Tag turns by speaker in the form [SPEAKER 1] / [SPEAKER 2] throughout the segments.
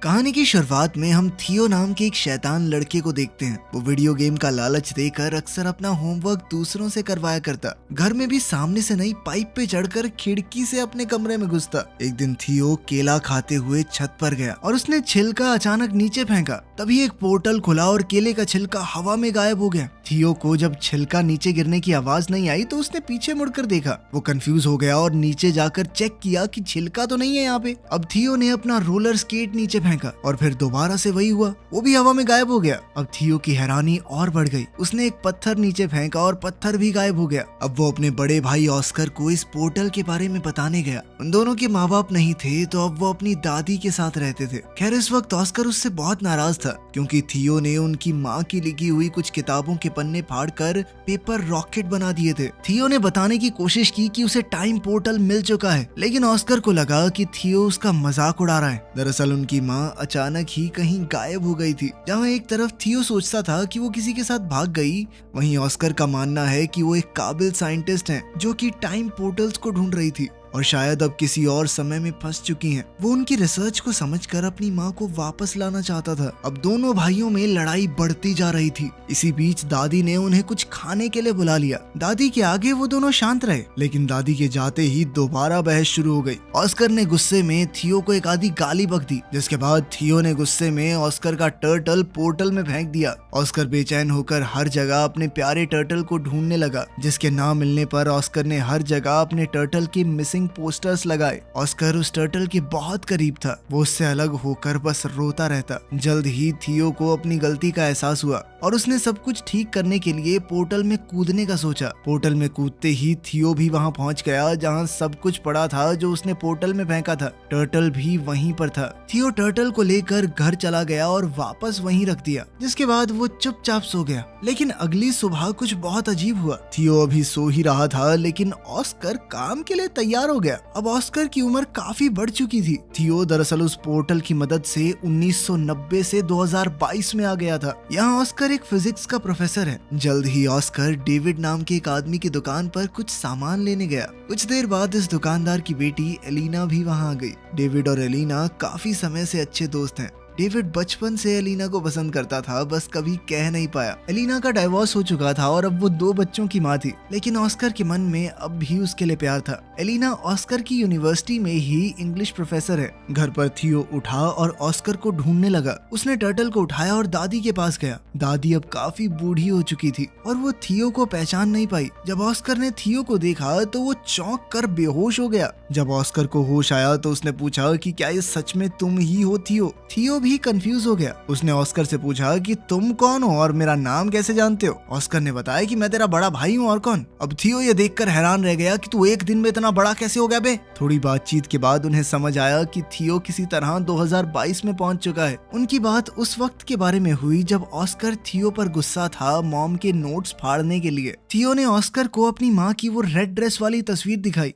[SPEAKER 1] कहानी की शुरुआत में हम थियो नाम के एक शैतान लड़के को देखते हैं। वो वीडियो गेम का लालच देकर अक्सर अपना होमवर्क दूसरों से करवाया करता। घर में भी सामने से नहीं पाइप पे चढ़कर खिड़की से अपने कमरे में घुसता। एक दिन थियो केला खाते हुए छत पर गया और उसने छिलका अचानक नीचे फेंका। तभी एक पोर्टल खुला और केले का छिलका हवा में गायब हो गया। थियो को जब छिलका नीचे गिरने की आवाज नहीं आई तो उसने पीछे मुड़कर देखा। वो कंफ्यूज हो गया और नीचे जाकर चेक किया कि छिलका तो नहीं है यहाँ पे। अब थियो ने अपना रोलर स्केट नीचे फेंका और फिर दोबारा से वही हुआ, वो भी हवा में गायब हो गया। अब थियो की हैरानी और बढ़ गई। उसने एक पत्थर नीचे फेंका और पत्थर भी गायब हो गया। अब वो अपने बड़े भाई ऑस्कर को इस पोर्टल के बारे में बताने गया। उन दोनों के माँ बाप नहीं थे तो अब वो अपनी दादी के साथ रहते थे। खैर इस वक्त ऑस्कर उससे बहुत नाराज था क्योंकि थियो ने उनकी माँ की लिखी हुई कुछ किताबों के पन्ने फाड़कर पेपर रॉकेट बना दिए थे। थियो ने बताने की कोशिश की कि उसे टाइम पोर्टल मिल चुका है, लेकिन ऑस्कर को लगा कि थियो उसका मजाक उड़ा रहा है। दरअसल उनकी माँ अचानक ही कहीं गायब हो गई थी। जहाँ एक तरफ थियो सोचता था कि वो किसी के साथ भाग गई, वहीं ऑस्कर का मानना है कि वो एक काबिल साइंटिस्ट हैं जो कि टाइम पोर्टल्स को ढूंढ रही थी और शायद अब किसी और समय में फंस चुकी हैं। वो उनकी रिसर्च को समझकर अपनी माँ को वापस लाना चाहता था। अब दोनों भाइयों में लड़ाई बढ़ती जा रही थी। इसी बीच दादी ने उन्हें कुछ खाने के लिए बुला लिया। दादी के आगे वो दोनों शांत रहे, लेकिन दादी के जाते ही दोबारा बहस शुरू हो गई। ऑस्कर ने गुस्से में थियो को एक आधी गाली बक दी, जिसके बाद थियो ने गुस्से में ऑस्कर का टर्टल पोर्टल में फेंक दिया। ऑस्कर बेचैन होकर हर जगह अपने प्यारे टर्टल को ढूंढने लगा, जिसके ना मिलने पर ऑस्कर ने हर जगह अपने टर्टल के मिसिंग पोस्टर्स लगाए। ऑस्कर उस टर्टल के बहुत करीब था। वो उससे अलग होकर बस रोता रहता। जल्द ही थियो को अपनी गलती का एहसास हुआ और उसने सब कुछ ठीक करने के लिए पोर्टल में कूदने का सोचा। पोर्टल में कूदते ही थियो भी वहां पहुंच गया जहां सब कुछ पड़ा था जो उसने पोर्टल में फेंका था। टर्टल भी वहीं पर था। थियो टर्टल को लेकर घर चला गया और वापस वहीं रख दिया, जिसके बाद वो चुपचाप सो गया। लेकिन अगली सुबह कुछ बहुत अजीब हुआ। थियो अभी सो ही रहा था, लेकिन ऑस्कर काम के लिए तैयार हो गया। अब ऑस्कर की उम्र काफी बढ़ चुकी थी। थियो दरअसल उस पोर्टल की मदद से 1990 से 2022 में आ गया था। यहाँ ऑस्कर एक फिजिक्स का प्रोफेसर है। जल्द ही ऑस्कर डेविड नाम के एक आदमी की दुकान पर कुछ सामान लेने गया। कुछ देर बाद इस दुकानदार की बेटी एलिना भी वहाँ आ गई। डेविड और एलिना काफी समय से अच्छे दोस्त हैं। डेविड बचपन से एलिना को पसंद करता था, बस कभी कह नहीं पाया। एलिना का डाइवोर्स हो चुका था और अब वो 2 बच्चों की माँ थी, लेकिन ऑस्कर के मन में अब भी उसके लिए प्यार था। एलिना ऑस्कर की यूनिवर्सिटी में ही इंग्लिश प्रोफेसर है। घर पर थियो उठा और ऑस्कर को ढूंढने लगा। उसने टर्टल को उठाया और दादी के पास गया। दादी अब काफी बूढ़ी हो चुकी थी और वो थियो को पहचान नहीं पाई। जब ऑस्कर ने थियो को देखा तो वो चौंक कर बेहोश हो गया। जब ऑस्कर को होश आया तो उसने पूछा कि क्या ये सच में तुम ही हो थियो? थियो भी कंफ्यूज हो गया। उसने ऑस्कर से पूछा कि तुम कौन हो और मेरा नाम कैसे जानते हो? ऑस्कर ने बताया कि मैं तेरा बड़ा भाई हूँ, और कौन? अब थियो ये देखकर हैरान रह गया कि तू एक दिन में इतना बड़ा कैसे हो गया बे? थोड़ी बातचीत के बाद उन्हें समझ आया कि थियो किसी तरह 2022 में पहुंच चुका है। उनकी बात उस वक्त के बारे में हुई जब ऑस्कर थियो पर गुस्सा था मॉम के नोट्स फाड़ने के लिए। थियो ने ऑस्कर को अपनी माँ की वो रेड ड्रेस वाली तस्वीर दिखाई।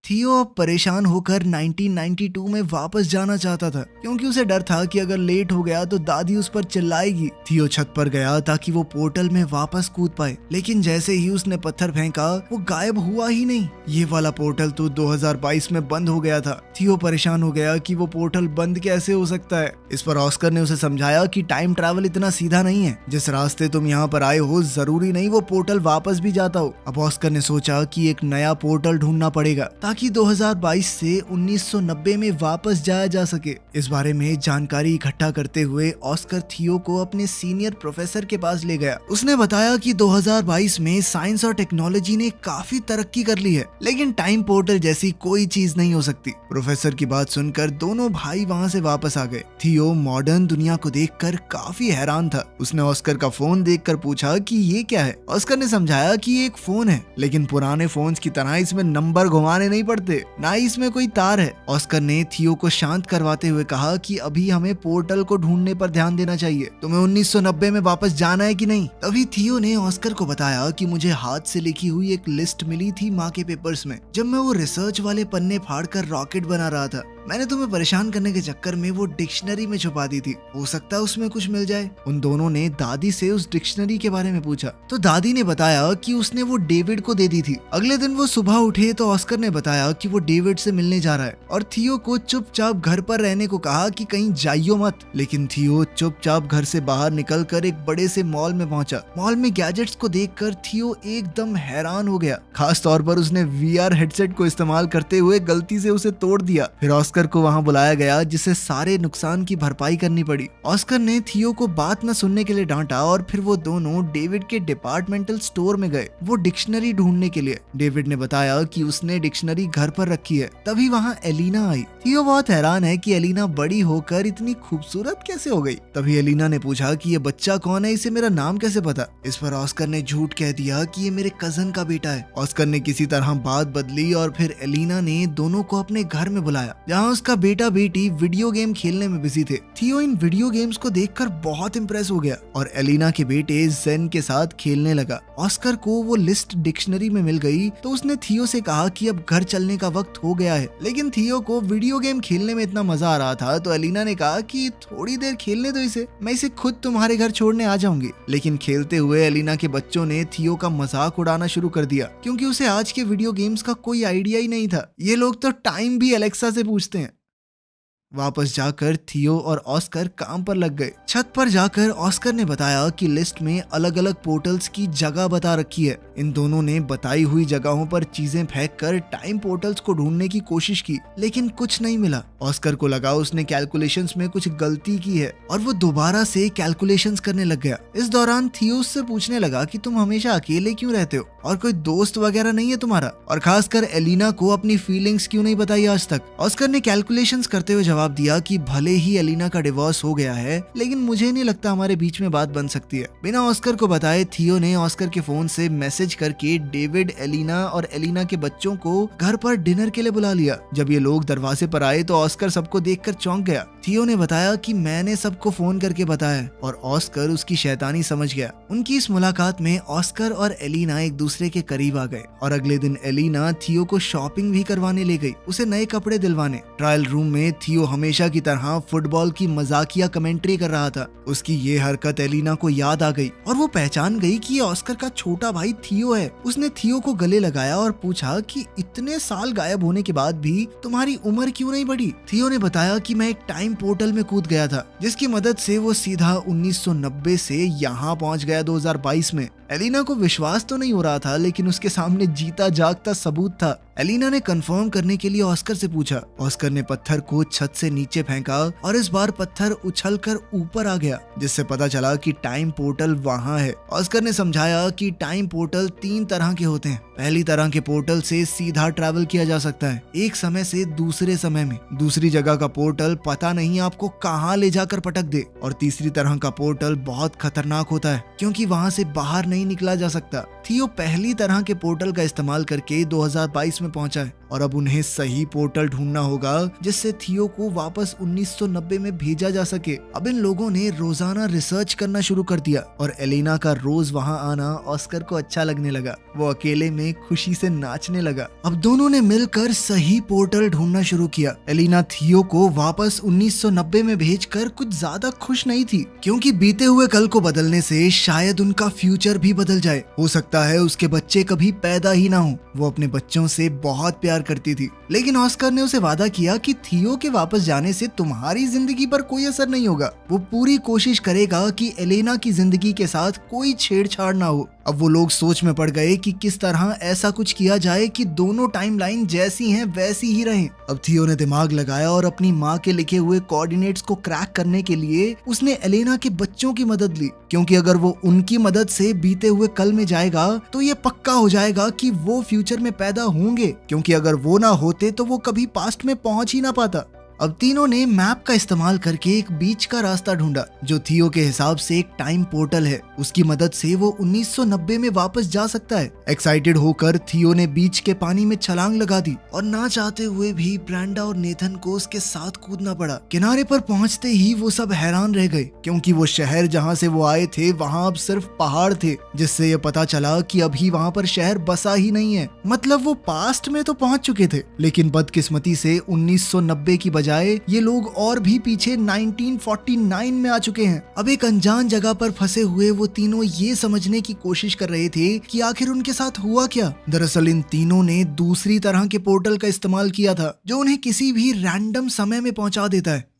[SPEAKER 1] थियो अब परेशान होकर 1992 में वापस जाना चाहता था, क्योंकि उसे डर था कि अगर लेट हो गया तो दादी उस पर चिल्लाएगी। थियो छत पर गया ताकि वो पोर्टल में वापस कूद पाए, लेकिन जैसे ही उसने पत्थर फेंका वो गायब हुआ ही नहीं। ये वाला पोर्टल तो 2022 में बंद हो गया था। थियो परेशान हो गया कि वो पोर्टल बंद कैसे हो सकता है। इस पर ऑस्कर ने उसे समझाया कि टाइम ट्रैवल इतना सीधा नहीं है। जिस रास्ते तुम यहाँ पर आए हो जरूरी नहीं वो पोर्टल वापस भी जाता हो। अब ऑस्कर ने सोचा कि एक नया पोर्टल ढूंढना पड़ेगा ताकि 2022 से 1990 में वापस जाया जा सके। इस बारे में जानकारी इकट्ठा करते हुए ऑस्कर थियो को अपने सीनियर प्रोफेसर के पास ले गया। उसने बताया कि 2022 में साइंस और टेक्नोलॉजी ने काफी तरक्की कर ली है, लेकिन टाइम पोर्टल जैसी कोई चीज नहीं हो सकती। प्रोफेसर की बात सुनकर दोनों भाई वहाँ से वापस आ गए। थियो मॉडर्न दुनिया को देखकर काफी हैरान था। उसने ऑस्कर का फोन देखकर पूछा कि ये क्या है। ऑस्कर ने समझाया कि ये एक फोन है, लेकिन पुराने फोन्स की तरह इसमें नंबर घुमाने नहीं पड़ते, ना ही इसमें कोई तार है। ऑस्कर ने थियो को शांत करवाते हुए कहा कि अभी हमें पोर्टल को ढूंढने पर ध्यान देना चाहिए। तुम्हें 1990 में वापस जाना है कि नहीं? तभी थियो ने ऑस्कर को बताया कि मुझे हाथ से लिखी हुई एक लिस्ट मिली थी माँ के पेपर्स में, जब मैं वो रिसर्च वाले पन्ने फाड़कर रॉकेट बना रहा था। मैंने तुम्हें परेशान करने के चक्कर में वो डिक्शनरी में छुपा दी थी, हो सकता है उसमें कुछ मिल जाए। उन दोनों ने दादी से उस डिक्शनरी के बारे में पूछा तो दादी ने बताया कि उसने वो डेविड को दे दी थी। अगले दिन वो सुबह उठे तो ऑस्कर ने बताया कि वो डेविड से मिलने जा रहा है और थियो को चुपचाप घर पर रहने को कहा कि कहीं जाइयो मत। लेकिन थियो चुपचाप घर से बाहर निकलकर एक बड़े से मॉल में पहुंचा। मॉल में गैजेट्स को देखकर थियो एकदम हैरान हो गया। खास तौर पर उसने वीआर हेडसेट को इस्तेमाल करते हुए गलती से उसे तोड़ दिया। फिर ऑस्कर को वहां बुलाया गया जिसे सारे नुकसान की भरपाई करनी पड़ी। ऑस्कर ने थियो को बात न सुनने के लिए डांटा और फिर वो दोनों डेविड के डिपार्टमेंटल स्टोर में गए वो डिक्शनरी ढूंढने के लिए। डेविड ने बताया कि उसने डिक्शनरी घर पर रखी है। तभी वहाँ एलिना आई। थियो बहुत हैरान है कि एलिना बड़ी होकर इतनी खूबसूरत कैसे हो गई। तभी एलिना ने पूछा कि ये बच्चा कौन है, इसे मेरा नाम कैसे पता। इस पर ऑस्कर ने झूठ कह दिया कि ये मेरे कजन का बेटा है। ऑस्कर ने किसी तरह बात बदली और फिर एलिना ने दोनों को अपने घर में बुलाया जहाँ उसका बेटा बेटी वीडियो गेम खेलने में बिजी थे। थियो इन वीडियो गेम्स को देखकर बहुत इम्प्रेस हो गया और एलिना के बेटे जेन के साथ खेलने लगा। ऑस्कर को वो लिस्ट डिक्शनरी में मिल गई तो उसने थियो से कहा कि अब घर चलने का वक्त हो गया है। लेकिन थियो को वीडियो गेम खेलने में इतना मजा आ रहा था तो एलिना ने कहा कि थोड़ी देर खेलने दो इसे, मैं इसे खुद तुम्हारे घर छोड़ने आ जाऊंगी। लेकिन खेलते हुए एलिना के बच्चों ने थियो का मजाक उड़ाना शुरू कर दिया क्योंकि उसे आज के वीडियो गेम्स का कोई आइडिया ही नहीं था। ये लोग तो टाइम भी एलेक्सा से पूछते हैं। वापस जाकर थियो और ऑस्कर काम पर लग गए। छत पर जाकर ऑस्कर ने बताया कि लिस्ट में अलग अलग पोर्टल्स की जगह बता रखी है। इन दोनों ने बताई हुई जगहों पर चीजें फेंक कर टाइम पोर्टल्स को ढूंढने की कोशिश की लेकिन कुछ नहीं मिला। ऑस्कर को लगा उसने कैलकुलेशंस में कुछ गलती की है और वो दोबारा से कैलकुलेशंस करने लग गया। इस दौरान थियो उससे पूछने लगा कि तुम हमेशा अकेले क्यों रहते हो और कोई दोस्त वगैरह नहीं है तुम्हारा, और खासकर एलिना को अपनी फीलिंग्स क्यों नहीं बताई आज तक। ऑस्कर ने कैलकुलेशंस करते हुए जवाब दिया कि भले ही एलिना का डिवोर्स हो गया है लेकिन मुझे नहीं लगता हमारे बीच में बात बन सकती है। बिना ऑस्कर को बताए थियो ने ऑस्कर के फोन से मैसेज करके डेविड, एलिना और एलिना के बच्चों को घर पर डिनर के लिए बुला लिया। जब ये लोग दरवाजे पर आए तो ऑस्कर सबको देखकर चौंक गया। थियो ने बताया कि मैंने सबको फोन करके बताया और ऑस्कर उसकी शैतानी समझ गया। उनकी इस मुलाकात में ऑस्कर और एलिना एक दूसरे के करीब आ गए और अगले दिन एलिना थियो को शॉपिंग भी करवाने ले गई, उसे नए कपड़े दिलवाने। ट्रायल रूम में थियो हमेशा की तरह फुटबॉल की मजाकिया कमेंट्री कर रहा था। उसकी ये हरकत एलिना को याद आ गई और वो पहचान गई कि ये ऑस्कर का छोटा भाई थियो है। उसने थियो को गले लगाया और पूछा कि इतने साल गायब होने के बाद भी तुम्हारी उम्र क्यों नहीं बढ़ी। थियो ने बताया कि मैं एक टाइम पोर्टल में कूद गया था जिसकी मदद से वो सीधा 1990 से यहाँ पहुंच गया 2022 में। एलिना को विश्वास तो नहीं हो रहा था लेकिन उसके सामने जीता जागता सबूत था। एलिना ने कंफर्म करने के लिए ऑस्कर से पूछा। ऑस्कर ने पत्थर को छत से नीचे फेंका और इस बार पत्थर उछलकर ऊपर आ गया जिससे पता चला कि टाइम पोर्टल वहाँ है। ऑस्कर ने समझाया कि टाइम पोर्टल 3 तरह के होते हैं। पहली तरह के पोर्टल से सीधा ट्रैवल किया जा सकता है एक समय से दूसरे समय में। दूसरी जगह का पोर्टल पता नहीं आपको कहाँ ले जाकर पटक दे। और तीसरी तरह का पोर्टल बहुत खतरनाक होता है क्योंकि वहाँ से बाहर नहीं निकला जा सकता। थियो पहली तरह के पोर्टल का इस्तेमाल करके 2022 में पहुंचा है और अब उन्हें सही पोर्टल ढूंढना होगा जिससे थियो को वापस 1990 में भेजा जा सके। अब इन लोगों ने रोजाना रिसर्च करना शुरू कर दिया और एलिना का रोज वहां आना ऑस्कर को अच्छा लगने लगा। वो अकेले में खुशी से नाचने लगा। अब दोनों ने मिलकर सही पोर्टल ढूंढना शुरू किया। एलिना थियो को वापस 1990 में भेजकर कुछ ज्यादा खुश नहीं थी क्योंकि बीते हुए कल को बदलने से शायद उनका फ्यूचर भी बदल जाए। हो सकता है उसके बच्चे कभी पैदा ही ना हो। वो अपने बच्चों से बहुत प्यार करती थी लेकिन ऑस्कर ने उसे वादा किया कि थियो के वापस जाने से तुम्हारी जिंदगी पर कोई असर नहीं होगा। वो पूरी कोशिश करेगा कि एलेना की जिंदगी के साथ कोई छेड़छाड़ ना हो। अब वो लोग सोच में पड़ गए कि किस तरह ऐसा कुछ किया जाए कि दोनों टाइमलाइन जैसी हैं वैसी ही रहें। अब थियो ने दिमाग लगाया और अपनी माँ के लिखे हुए कोऑर्डिनेट्स को क्रैक करने के लिए उसने एलेना के बच्चों की मदद ली क्योंकि अगर वो उनकी मदद से बीते हुए कल में जाएगा तो ये पक्का हो जाएगा कि वो फ्यूचर में पैदा होंगे क्योंकि अगर वो ना होते तो वो कभी पास्ट में पहुंच ही ना पाता। अब तीनों ने मैप का इस्तेमाल करके एक बीच का रास्ता ढूंढा जो थियो के हिसाब से एक टाइम पोर्टल है। उसकी मदद से वो 1990 में वापस जा सकता है। एक्साइटेड होकर थियो ने बीच के पानी में छलांग लगा दी और ना चाहते हुए भी ब्रेंडा और नेथन को उसके साथ कूदना पड़ा। किनारे पर पहुंचते ही वो सब हैरान रह गए क्योंकि वो शहर जहाँ से वो आए थे वहाँ अब सिर्फ पहाड़ थे, जिससे ये पता चला कि अभी वहाँ पर शहर बसा ही नहीं है। मतलब वो पास्ट में तो पहुंच चुके थे लेकिन बदकिस्मती से 1990 की बजाय ये लोग और भी पीछे 1949 में आ चुके हैं। अब एक अनजान जगह पर फंसे हुए वो तीनों ये समझने की कोशिश कर रहे थे कि आखिर उनके साथ हुआ क्या। दरअसल इन तीनों ने दूसरी तरह के पोर्टल का इस्तेमाल किया था जो उन्हें किसी भी रैंडम समय में पहुंचा देता है।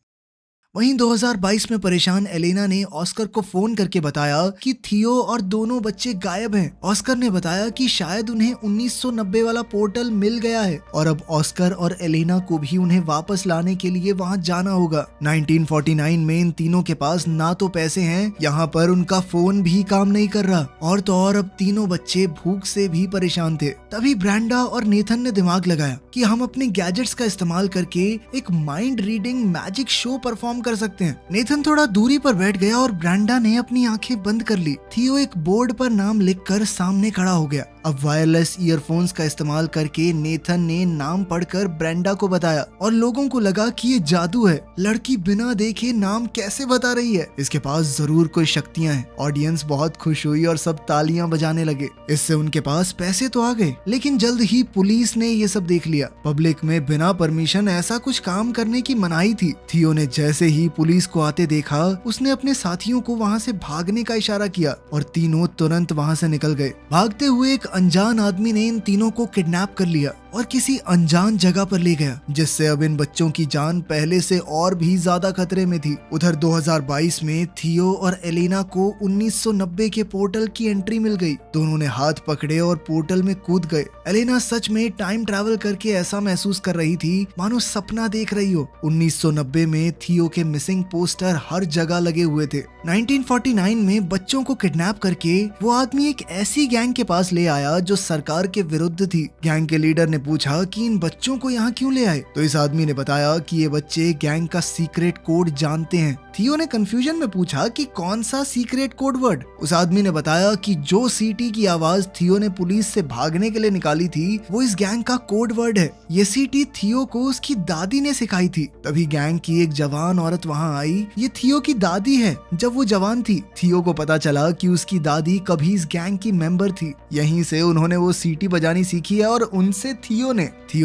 [SPEAKER 1] वहीं 2022 में परेशान एलेना ने ऑस्कर को फोन करके बताया कि थियो और दोनों बच्चे गायब हैं। ऑस्कर ने बताया कि शायद उन्हें 1990 वाला पोर्टल मिल गया है और अब ऑस्कर और एलेना को भी उन्हें वापस लाने के लिए वहां जाना होगा। 1949 में इन तीनों के पास ना तो पैसे हैं, यहाँ पर उनका फोन भी काम नहीं कर रहा और तो और अब तीनों बच्चे भूख से भी परेशान थे। तभी ब्रेंडा और नेथन ने दिमाग लगाया कि हम अपने गैजेट्स का इस्तेमाल करके एक mind reading magic show perform कर सकते हैं। नेथन थोड़ा दूरी पर बैठ गया और ब्रेंडा ने अपनी आंखें बंद कर ली। थियो एक बोर्ड पर नाम लिखकर सामने खड़ा हो गया। अब वायरलेस ईयरफोन्स का इस्तेमाल करके नेथन ने नाम पढ़कर ब्रेंडा को बताया और लोगों को लगा कि ये जादू है। लड़की बिना देखे नाम कैसे बता रही है, इसके पास जरूर कोई शक्तियां हैं। ऑडियंस बहुत खुश हुई और सब तालियां बजाने लगे। इससे उनके पास पैसे तो आ गए, लेकिन जल्द ही पुलिस ने ये सब देख लिया। पब्लिक में बिना परमिशन ऐसा कुछ काम करने की मनाही थी। थियो ने जैसे ही पुलिस को आते देखा, उसने अपने साथियों को वहाँ से भागने का इशारा किया और तीनों तुरंत वहाँ से निकल गए। भागते हुए एक अनजान आदमी ने इन तीनों को किडनैप कर लिया और किसी अनजान जगह पर ले गया, जिससे अब इन बच्चों की जान पहले से और भी ज्यादा खतरे में थी। उधर 2022 में थियो और एलेना को 1990 के पोर्टल की एंट्री मिल गई। दोनों ने हाथ पकड़े और पोर्टल में कूद गए। एलेना सच में टाइम ट्रैवल करके ऐसा महसूस कर रही थी मानो सपना देख रही हो। 1990 में थियो के मिसिंग पोस्टर हर जगह लगे हुए थे। 1949 में बच्चों को किडनैप करके वो आदमी एक ऐसी गैंग के पास ले आया जो सरकार के विरुद्ध थी। गैंग के लीडर ने पूछा कि इन बच्चों को यहाँ क्यों ले आए, तो इस आदमी ने बताया कि ये बच्चे गैंग का सीक्रेट कोड जानते हैं। थियो ने कंफ्यूजन में पूछा कि कौन सा सीक्रेट कोड वर्ड। उस आदमी ने बताया कि जो सीटी की आवाज थियो ने पुलिस से भागने के लिए निकाली थी वो इस गैंग का कोड वर्ड है। ये सीटी थियो को उसकी दादी ने सिखाई थी। तभी गैंग की एक जवान औरत वहाँ आई। ये थियो की दादी है। जब वो जवान थी, थियो को पता चला कि उसकी दादी कभी इस गैंग की मेंबर थी। यहीं से उन्होंने वो सीटी बजानी सीखी है और उनसे थियो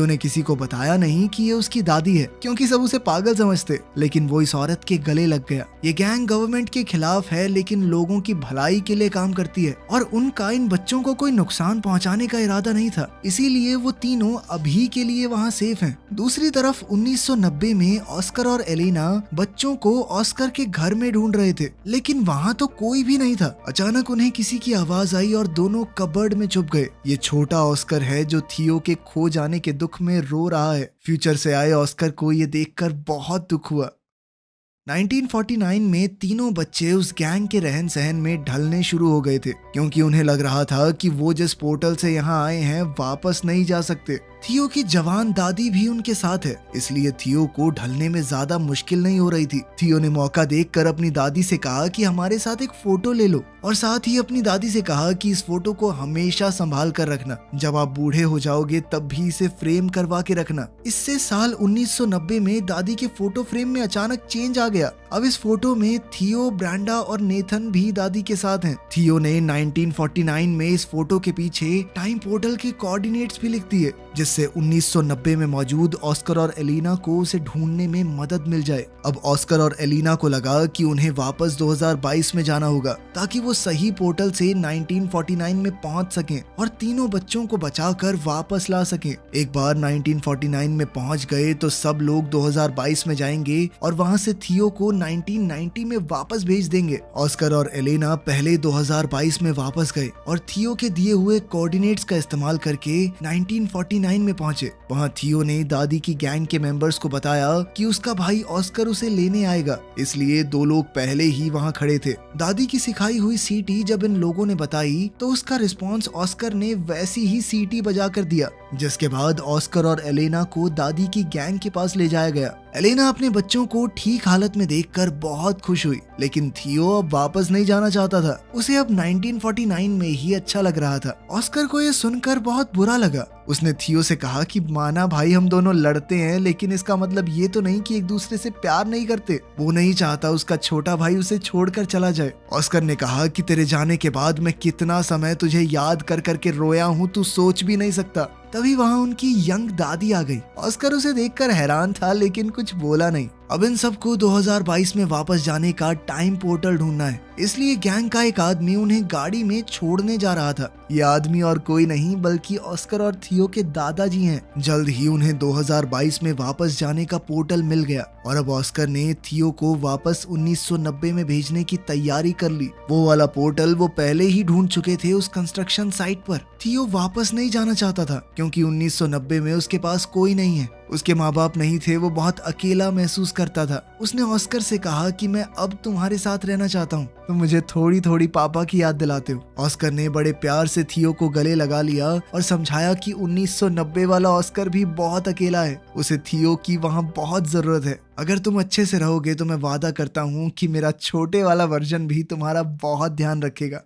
[SPEAKER 1] ने किसी को बताया नहीं कि ये उसकी दादी है, क्योंकि सब उसे पागल समझते। लेकिन वो इस औरत के गले लग गया। ये गैंग गवर्नमेंट के खिलाफ है, लेकिन लोगों की भलाई के लिए काम करती है और उनका इन बच्चों को कोई नुकसान पहुंचाने का इरादा नहीं था। इसीलिए वो तीनों अभी के लिए वहाँ सेफ हैं। दूसरी तरफ 1990 में ऑस्कर और एलेना बच्चों को ऑस्कर के घर में ढूंढ रहे थे, लेकिन वहाँ तो कोई भी नहीं था। अचानक उन्हें किसी की आवाज आई और दोनों कबर्ड में छुप गए। ये छोटा ऑस्कर है जो थियो के खो जाने के दुख में रो रहा है। फ्यूचर से आए ऑस्कर को ये देखकर बहुत दुख हुआ। 1949 में तीनों बच्चे उस गैंग के रहन सहन में ढलने शुरू हो गए थे, क्योंकि उन्हें लग रहा था कि वो जिस पोर्टल से यहाँ आए हैं वापस नहीं जा सकते। थियो की जवान दादी भी उनके साथ है, इसलिए थियो को ढलने में ज्यादा मुश्किल नहीं हो रही थी। थियो ने मौका देखकर अपनी दादी से कहा कि हमारे साथ एक फोटो ले लो और साथ ही अपनी दादी से कहा कि इस फोटो को हमेशा संभाल कर रखना। जब आप बूढ़े हो जाओगे तब भी इसे फ्रेम करवा के रखना। इससे साल 1990 में दादी के फोटो फ्रेम में अचानक चेंज आ गया। अब इस फोटो में थियो, ब्रेंडा और नेथन भी दादी के साथ हैं। थियो ने 1949 में इस फोटो के पीछे टाइम पोर्टल के कोऑर्डिनेट्स भी लिख दिए, जिससे 1990 में मौजूद ऑस्कर और एलेना को उसे ढूंढने में मदद मिल जाए। अब ऑस्कर और एलेना को लगा कि उन्हें वापस 2022 में जाना होगा ताकि वो सही पोर्टल से 1949 में पहुंच सकें और तीनों बच्चों को बचाकर वापस ला सकें। एक बार 1949 में पहुंच गए तो सब लोग 2022 में जाएंगे और वहां से थियो को 1990 में वापस भेज देंगे। ऑस्कर और एलेना पहले 2022 में वापस गए और थियो के दिए हुए कोऑर्डिनेट्स का इस्तेमाल करके 1949 में पहुंचे। वहां थियो ने दादी की गैंग के मेंबर्स को बताया कि उसका भाई ऑस्कर उसे लेने आएगा, इसलिए दो लोग पहले ही वहां खड़े थे। दादी की सिखाई हुई सीटी जब इन लोगों ने बताई तो उसका रिस्पॉन्स ऑस्कर ने वैसी ही सीटी बजा कर दिया, जिसके बाद ऑस्कर और एलेना को दादी की गैंग के पास ले जाया गया। एलेना अपने बच्चों को ठीक हालत में देखकर बहुत खुश हुई, लेकिन थियो अब वापस नहीं जाना चाहता था। उसे अब 1949 में ही अच्छा लग रहा था। ऑस्कर को यह सुनकर बहुत बुरा लगा। उसने थियो से कहा कि माना भाई हम दोनों लड़ते हैं, लेकिन इसका मतलब ये तो नहीं कि एक दूसरे से प्यार नहीं करते। वो नहीं चाहता उसका छोटा भाई उसे छोड़कर चला जाए। ऑस्कर ने कहा कि तेरे जाने के बाद मैं कितना समय तुझे याद कर करके रोया हूँ, तू सोच भी नहीं सकता। तभी वहाँ उनकी यंग दादी आ गई। ऑस्कर उसे देखकर हैरान था लेकिन कुछ बोला नहीं। अब इन सबको 2022 में वापस जाने का टाइम पोर्टल ढूंढना है, इसलिए गैंग का एक आदमी उन्हें गाड़ी में छोड़ने जा रहा था। ये आदमी और कोई नहीं बल्कि ऑस्कर और थियो के दादाजी हैं। जल्द ही उन्हें 2022 में वापस जाने का पोर्टल मिल गया और अब ऑस्कर ने थियो को वापस 1990 में भेजने की तैयारी कर ली। वो वाला पोर्टल वो पहले ही ढूंढ चुके थे उस कंस्ट्रक्शन साइट पर। थियो वापस नहीं जाना चाहता था क्योंकि 1990 में उसके पास कोई नहीं है, उसके माँ बाप नहीं थे, वो बहुत अकेला महसूस करता था। उसने ऑस्कर से कहा कि मैं अब तुम्हारे साथ रहना चाहता हूँ, तुम मुझे थोड़ी थोड़ी पापा की याद दिलाते हो। ऑस्कर ने बड़े प्यार से थियो को गले लगा लिया और समझाया कि 1990 वाला ऑस्कर भी बहुत अकेला है, उसे थियो की वहाँ बहुत जरूरत है। अगर तुम अच्छे से रहोगे तो मैं वादा करता हूँ कि मेरा छोटे वाला वर्जन भी तुम्हारा बहुत ध्यान रखेगा।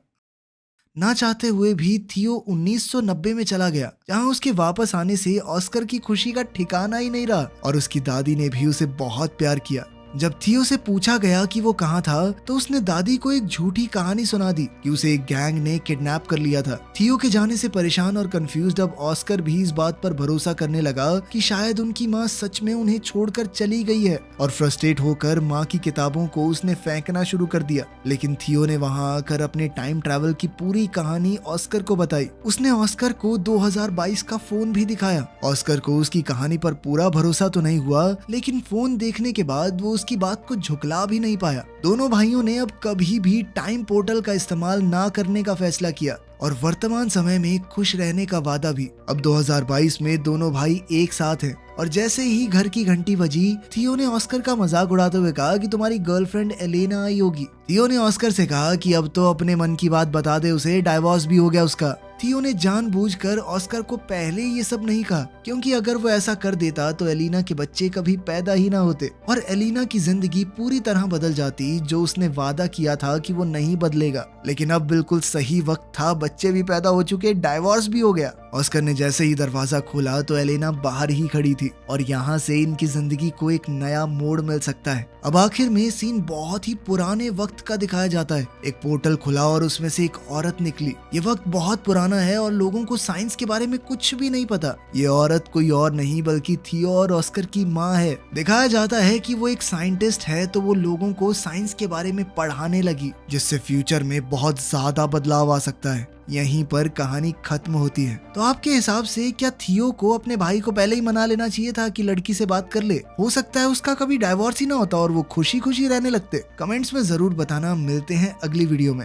[SPEAKER 1] ना चाहते हुए भी थियो 1990 में चला गया, जहां उसके वापस आने से ऑस्कर की खुशी का ठिकाना ही नहीं रहा और उसकी दादी ने भी उसे बहुत प्यार किया। जब थियो से पूछा गया कि वो कहाँ था तो उसने दादी को एक झूठी कहानी सुना दी कि उसे एक गैंग ने किडनैप कर लिया था। थियो के जाने से परेशान और कंफ्यूज्ड अब ऑस्कर भी इस बात पर भरोसा करने लगा कि शायद उनकी माँ सच में उन्हें छोड़कर चली गई है और फ्रस्ट्रेट होकर माँ की किताबों को उसने फेंकना शुरू कर दिया। लेकिन थियो ने वहाँ आकर अपने टाइम ट्रैवल की पूरी कहानी ऑस्कर को बताई। उसने ऑस्कर को 2022 का फोन भी दिखाया। ऑस्कर को उसकी कहानी पर पूरा भरोसा तो नहीं हुआ, लेकिन फोन देखने के बाद वो की बात को झुकला भी नहीं पाया। दोनों भाइयों ने अब कभी भी टाइम पोर्टल का इस्तेमाल ना करने का फैसला किया और वर्तमान समय में खुश रहने का वादा भी। अब 2022 में दोनों भाई एक साथ हैं और जैसे ही घर की घंटी बजी, थियो ने ऑस्कर का मजाक उड़ाते हुए कहा कि तुम्हारी गर्लफ्रेंड एलेना आई होगी। थियो ने ऑस्कर से कहा कि अब तो अपने मन की बात बता दे उसे, डाइवोर्स भी हो गया उसका। थियो ने जानबूझकर ऑस्कर को पहले ये सब नहीं कहा क्योंकि अगर वो ऐसा कर देता तो एलिना के बच्चे कभी पैदा ही ना होते और एलिना की जिंदगी पूरी तरह बदल जाती, जो उसने वादा किया था कि वो नहीं बदलेगा। लेकिन अब बिल्कुल सही वक्त था, बच्चे भी पैदा हो चुके, डाइवोर्स भी हो गया। ऑस्कर ने जैसे ही दरवाजा खोला तो एलेना बाहर ही खड़ी थी और यहाँ से इनकी जिंदगी को एक नया मोड़ मिल सकता है। अब आखिर में सीन बहुत ही पुराने वक्त का दिखाया जाता है। एक पोर्टल खुला और उसमें से एक औरत निकली। ये वक्त बहुत पुराना है और लोगों को साइंस के बारे में कुछ भी नहीं पता। ये औरत कोई और नहीं बल्कि थियो और ऑस्कर की माँ है। दिखाया जाता है कि वो एक साइंटिस्ट है तो वो लोगों को साइंस के बारे में पढ़ाने लगी, जिससे फ्यूचर में बहुत ज्यादा बदलाव आ सकता है। यहीं पर कहानी खत्म होती है। तो आपके हिसाब से क्या थियो को अपने भाई को पहले ही मना लेना चाहिए था कि लड़की से बात कर ले? हो सकता है उसका कभी डाइवोर्स ही ना होता और वो खुशी खुशी रहने लगते। कमेंट्स में जरूर बताना। मिलते हैं अगली वीडियो में।